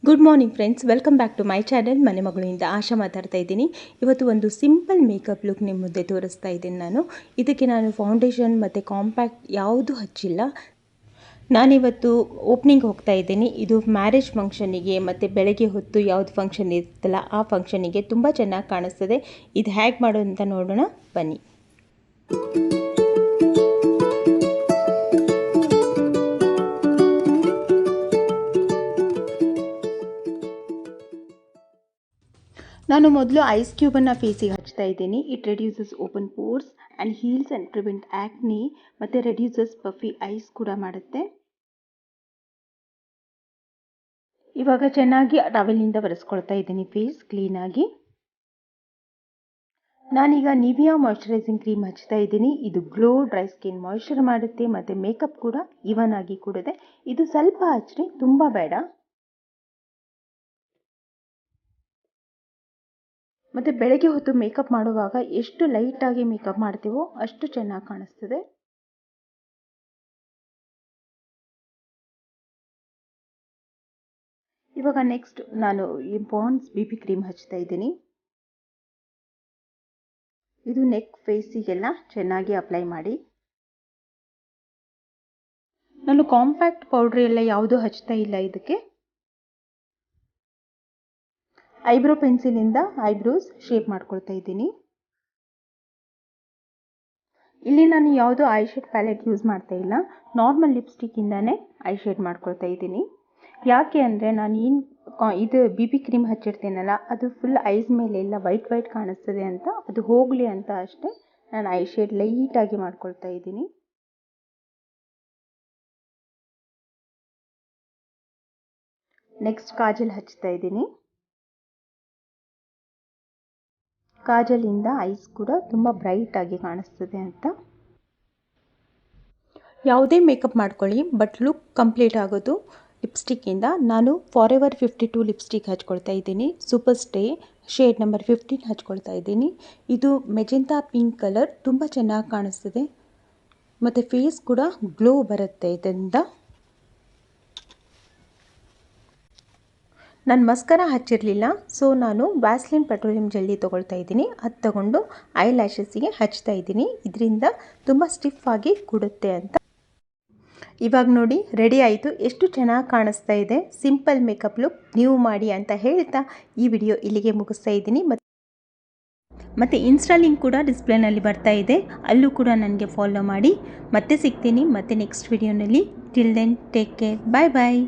Good morning friends, welcome back to my channel. ಮನೆ ಮಗಳಿಂದ ಆಶಾ ಮಾತಾಡ್ತಾ ಇದ್ದೀನಿ. ಇವತ್ತು ಒಂದು ಸಿಂಪಲ್ ಮೇಕಪ್ ಲುಕ್ ನಿಮ್ಮ ಮುಂದೆ ತೋರಿಸ್ತಾ ಇದ್ದೀನಿ. ಇದಕ್ಕೆ ನಾನು ಫೌಂಡೇಶನ್ ಮತ್ತು ಕಾಂಪ್ಯಾಕ್ಟ್ ಯಾವುದು ಹಚ್ಚಿಲ್ಲ. ನಾನಿವತ್ತು ಓಪನಿಂಗ್ ಹೋಗ್ತಾ ಇದ್ದೀನಿ. ಇದು ಮ್ಯಾರೇಜ್ ಫಂಕ್ಷನಿಗೆ ಮತ್ತು ಬೆಳಗ್ಗೆ ಹೊತ್ತು ಯಾವುದು ಫಂಕ್ಷನ್ ಇರುತ್ತಲ್ಲ ಆ ಫಂಕ್ಷನಿಗೆ ತುಂಬ ಚೆನ್ನಾಗಿ ಕಾಣಿಸ್ತದೆ. ಇದು ಹೇಗೆ ಮಾಡೋದು ಅಂತ ನೋಡೋಣ ಬನ್ನಿ. ನಾನು ಮೊದಲು ಐಸ್ ಕ್ಯೂಬನ್ನು ಫೇಸಿಗೆ ಹಚ್ತಾ ಇದ್ದೀನಿ. It reduces open pores and heels and prevent acne ಮತ್ತು ರೆಡ್ಯೂಸಸ್ ಪಫಿ ಐಸ್ ಕೂಡ ಮಾಡುತ್ತೆ. ಇವಾಗ ಚೆನ್ನಾಗಿ ಟವೆಲ್ನಿಂದ ಒರೆಸ್ಕೊಳ್ತಾ ಇದ್ದೀನಿ ಫೇಸ್ ಕ್ಲೀನಾಗಿ. ನಾನೀಗ ನಿವಿಯಾ ಮಾಯ್ಶ್ಚರೈಸಿಂಗ್ ಕ್ರೀಮ್ ಹಚ್ತಾ ಇದ್ದೀನಿ. ಇದು ಗ್ಲೋ, ಡ್ರೈ ಸ್ಕಿನ್ ಮಾಯ್ಶ್ಚರ್ ಮಾಡುತ್ತೆ ಮತ್ತು ಮೇಕಪ್ ಕೂಡ ಇವನ್ ಆಗಿ ಕೊಡುತ್ತೆ. ಇದು ಸ್ವಲ್ಪ ಹಚ್ಚಿರಿ, ತುಂಬ ಬೇಡ. ಮತ್ತು ಬೆಳಗ್ಗೆ ಹೊತ್ತು ಮೇಕಪ್ ಮಾಡುವಾಗ ಎಷ್ಟು ಲೈಟಾಗಿ ಮೇಕಪ್ ಮಾಡ್ತೀವೋ ಅಷ್ಟು ಚೆನ್ನಾಗಿ ಕಾಣಿಸ್ತದೆ. ಇವಾಗ ನೆಕ್ಸ್ಟ್ ನಾನು ಈ ಪಾಂಡ್ಸ್ BB ಕ್ರೀಮ್ ಹಚ್ತಾ ಇದ್ದೀನಿ. ಇದು ನೆಕ್ ಫೇಸಿಗೆಲ್ಲ ಚೆನ್ನಾಗಿ ಅಪ್ಲೈ ಮಾಡಿ. ನಾನು ಕಾಂಪ್ಯಾಕ್ಟ್ ಪೌಡ್ರ್ ಎಲ್ಲ ಯಾವುದೂ ಹಚ್ತಾ ಇಲ್ಲ. ಇದಕ್ಕೆ ಐಬ್ರೋ ಪೆನ್ಸಿಲಿಂದ ಐಬ್ರೋಸ್ ಶೇಪ್ ಮಾಡ್ಕೊಳ್ತಾ ಇದ್ದೀನಿ. ಇಲ್ಲಿ ನಾನು ಯಾವುದೋ ಐ ಶೇಡ್ ಪ್ಯಾಲೆಟ್ ಯೂಸ್ ಮಾಡ್ತಾ ಇಲ್ಲ. ನಾರ್ಮಲ್ ಲಿಪ್ಸ್ಟಿಕ್ಕಿಂದಾನೇ ಐ ಶೇಡ್ ಮಾಡ್ಕೊಳ್ತಾ ಇದ್ದೀನಿ. ಯಾಕೆ ಅಂದರೆ ನಾನು ಇದು BB ಕ್ರೀಮ್ ಹಚ್ಚಿರ್ತೀನಲ್ಲ, ಅದು ಫುಲ್ ಐಸ್ ಮೇಲೆಲ್ಲ ವೈಟ್ ಕಾಣಿಸ್ತದೆ ಅಂತ, ಅದು ಹೋಗಲಿ ಅಂತ ಅಷ್ಟೇ ನಾನು ಐ ಶೇಡ್ ಲೈಟಾಗಿ ಮಾಡ್ಕೊಳ್ತಾ ಇದ್ದೀನಿ. ನೆಕ್ಸ್ಟ್ ಕಾಜಲ್ ಹಚ್ತಾ ಇದ್ದೀನಿ. ಕಾಜಲಿಂದ ಐಸ್ ಕೂಡ ತುಂಬ ಬ್ರೈಟಾಗಿ ಕಾಣಿಸ್ತದೆ ಅಂತ. ಯಾವುದೇ ಮೇಕಪ್ ಮಾಡ್ಕೊಳ್ಳಿ, ಬಟ್ ಲುಕ್ ಕಂಪ್ಲೀಟ್ ಆಗೋದು ಲಿಪ್ಸ್ಟಿಕ್ಕಿಂದ. ನಾನು ಫಾರೆವರ್ 52 ಲಿಪ್ಸ್ಟಿಕ್ ಹಚ್ಕೊಳ್ತಾ ಇದ್ದೀನಿ. ಸೂಪರ್ ಸ್ಟೇ ಶೇಡ್ ನಂಬರ್ 15 ಹಚ್ಕೊಳ್ತಾ ಇದ್ದೀನಿ. ಇದು ಮೆಜೆಂಟಾ ಪಿಂಕ್ ಕಲರ್, ತುಂಬ ಚೆನ್ನಾಗಿ ಕಾಣಿಸ್ತದೆ ಮತ್ತು ಫೇಸ್ ಕೂಡ ಗ್ಲೋ ಬರುತ್ತೆ ಇದರಿಂದ. ನಾನು ಮಸ್ಕರ ಹಚ್ಚಿರಲಿಲ್ಲ, ಸೊ ನಾನು ವ್ಯಾಸ್ಲಿನ್ ಪೆಟ್ರೋಲಿಯಂ ಜೆಲ್ಲಿ ತೊಗೊಳ್ತಾ ಇದ್ದೀನಿ. ಅದು ತಗೊಂಡು ಐ ಲ್ಯಾಶಸ್ಸಿಗೆ ಹಚ್ತಾ ಇದ್ದೀನಿ. ಇದರಿಂದ ತುಂಬ ಸ್ಟಿಫ್ ಆಗಿ ಕೂಡುತ್ತೆ ಅಂತ. ಇವಾಗ ನೋಡಿ ರೆಡಿ ಆಯಿತು. ಎಷ್ಟು ಚೆನ್ನಾಗಿ ಕಾಣಿಸ್ತಾ ಇದೆ. ಸಿಂಪಲ್ ಮೇಕಪ್ ಲುಕ್ ನೀವು ಮಾಡಿ ಅಂತ ಹೇಳ್ತಾ ಈ ವಿಡಿಯೋ ಇಲ್ಲಿಗೆ ಮುಗಿಸ್ತಾ ಇದ್ದೀನಿ. ಮತ್ತು ಇನ್ಸ್ಟಾ ಲಿಂಕ್ ಕೂಡ ಡಿಸ್ಪ್ಲೇನಲ್ಲಿ ಬರ್ತಾ ಇದೆ, ಅಲ್ಲೂ ಕೂಡ ನನಗೆ ಫಾಲೋ ಮಾಡಿ. ಮತ್ತೆ ಸಿಗ್ತೀನಿ ಮತ್ತೆ ನೆಕ್ಸ್ಟ್ ವಿಡಿಯೋನಲ್ಲಿ. ಟಿಲ್ ದೆನ್ ಟೇಕ್ ಕೇರ್, ಬಾಯ್ ಬಾಯ್.